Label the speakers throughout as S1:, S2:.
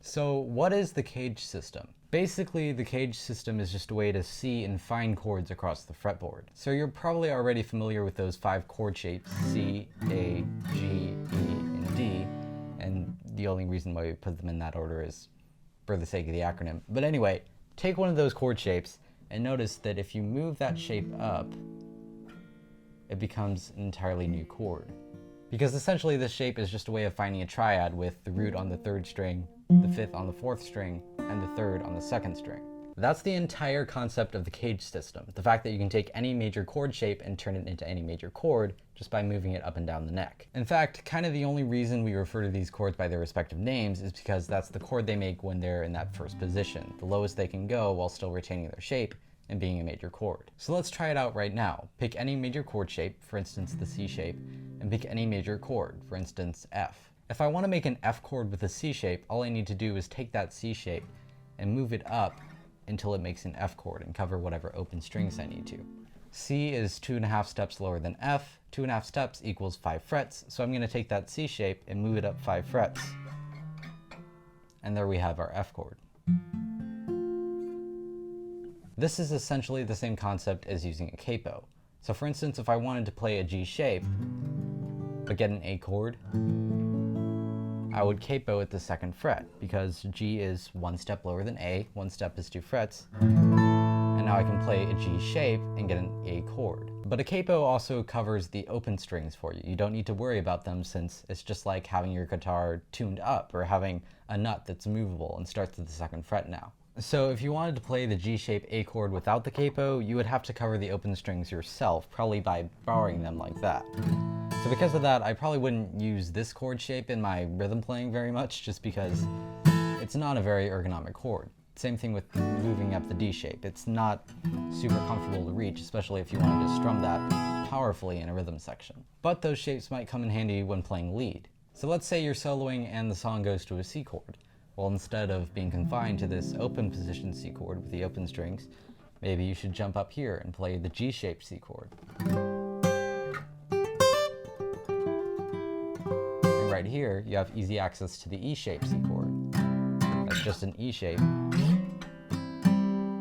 S1: So what is the CAGED system? Basically, the CAGED system is just a way to see and find chords across the fretboard. So you're probably already familiar with those 5 chord shapes, C, A, G, E, and D, and the only reason why we put them in that order is for the sake of the acronym. But anyway, take one of those chord shapes and notice that if you move that shape up, it becomes an entirely new chord. Because essentially this shape is just a way of finding a triad with the root on the 3rd string, the 5th on the 4th string, and the 3rd on the 2nd string. That's the entire concept of the CAGED system, the fact that you can take any major chord shape and turn it into any major chord just by moving it up and down the neck. In fact, kind of the only reason we refer to these chords by their respective names is because that's the chord they make when they're in that first position, the lowest they can go while still retaining their shape and being a major chord. So let's try it out right now. Pick any major chord shape, for instance the C shape, and pick any major chord, for instance F. If I want to make an F chord with a C shape, all I need to do is take that C shape and move it up until it makes an F chord and cover whatever open strings I need to. C is 2.5 steps lower than F. 2.5 steps equals 5 frets, so I'm going to take that C shape and move it up 5 frets. And there we have our F chord. This is essentially the same concept as using a capo. So for instance, if I wanted to play a G shape, but get an A chord, I would capo at the 2nd fret, because G is 1 step lower than A, 1 step is 2 frets, and now I can play a G shape and get an A chord. But a capo also covers the open strings for you. You don't need to worry about them since it's just like having your guitar tuned up or having a nut that's movable and starts at the 2nd fret now. So if you wanted to play the G-shape A chord without the capo, you would have to cover the open strings yourself, probably by borrowing them like that. So because of that, I probably wouldn't use this chord shape in my rhythm playing very much, just because it's not a very ergonomic chord. Same thing with moving up the D shape. It's not super comfortable to reach, especially if you wanted to strum that powerfully in a rhythm section. But those shapes might come in handy when playing lead. So let's say you're soloing and the song goes to a C chord. Well, instead of being confined to this open position C chord with the open strings, maybe you should jump up here and play the G-shaped C chord. And right here, you have easy access to the E-shaped C chord. That's just an E shape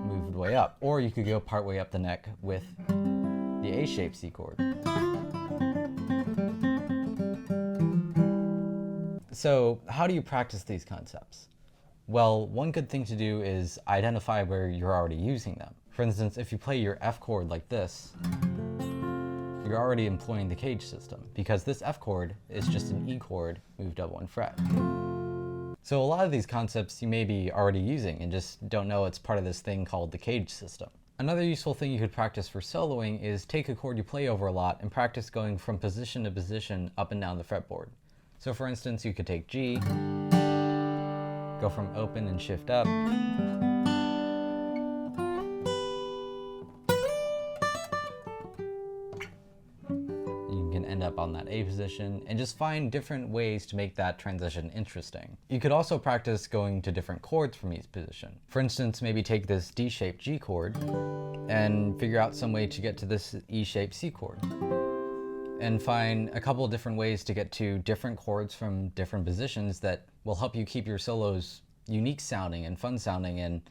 S1: moved way up. Or you could go part way up the neck with the A-shaped C chord. So how do you practice these concepts? Well, one good thing to do is identify where you're already using them. For instance, if you play your F chord like this, you're already employing the CAGED system because this F chord is just an E chord moved up 1 fret. So a lot of these concepts you may be already using and just don't know it's part of this thing called the CAGED system. Another useful thing you could practice for soloing is take a chord you play over a lot and practice going from position to position up and down the fretboard. So for instance, you could take G, go from open and shift up, you can end up on that A position, and just find different ways to make that transition interesting. You could also practice going to different chords from each position. For instance, maybe take this D-shaped G chord and figure out some way to get to this E-shaped C chord. And find a couple of different ways to get to different chords from different positions that will help you keep your solos unique sounding and fun sounding and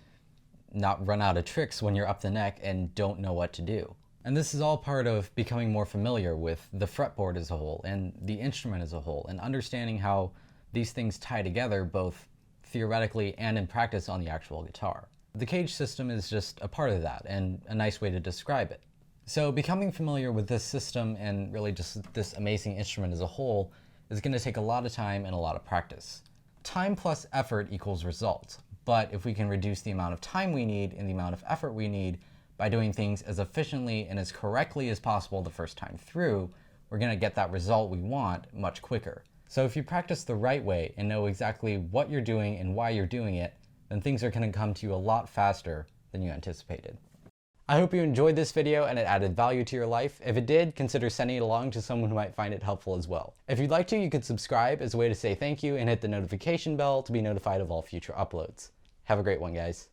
S1: not run out of tricks when you're up the neck and don't know what to do. And this is all part of becoming more familiar with the fretboard as a whole and the instrument as a whole, and understanding how these things tie together both theoretically and in practice on the actual guitar. The CAGED system is just a part of that and a nice way to describe it. So becoming familiar with this system and really just this amazing instrument as a whole is going to take a lot of time and a lot of practice. Time plus effort equals results, but if we can reduce the amount of time we need and the amount of effort we need by doing things as efficiently and as correctly as possible the first time through, we're going to get that result we want much quicker. So if you practice the right way and know exactly what you're doing and why you're doing it, then things are going to come to you a lot faster than you anticipated. I hope you enjoyed this video and it added value to your life. If it did, consider sending it along to someone who might find it helpful as well. If you'd like to, you could subscribe as a way to say thank you and hit the notification bell to be notified of all future uploads. Have a great one, guys.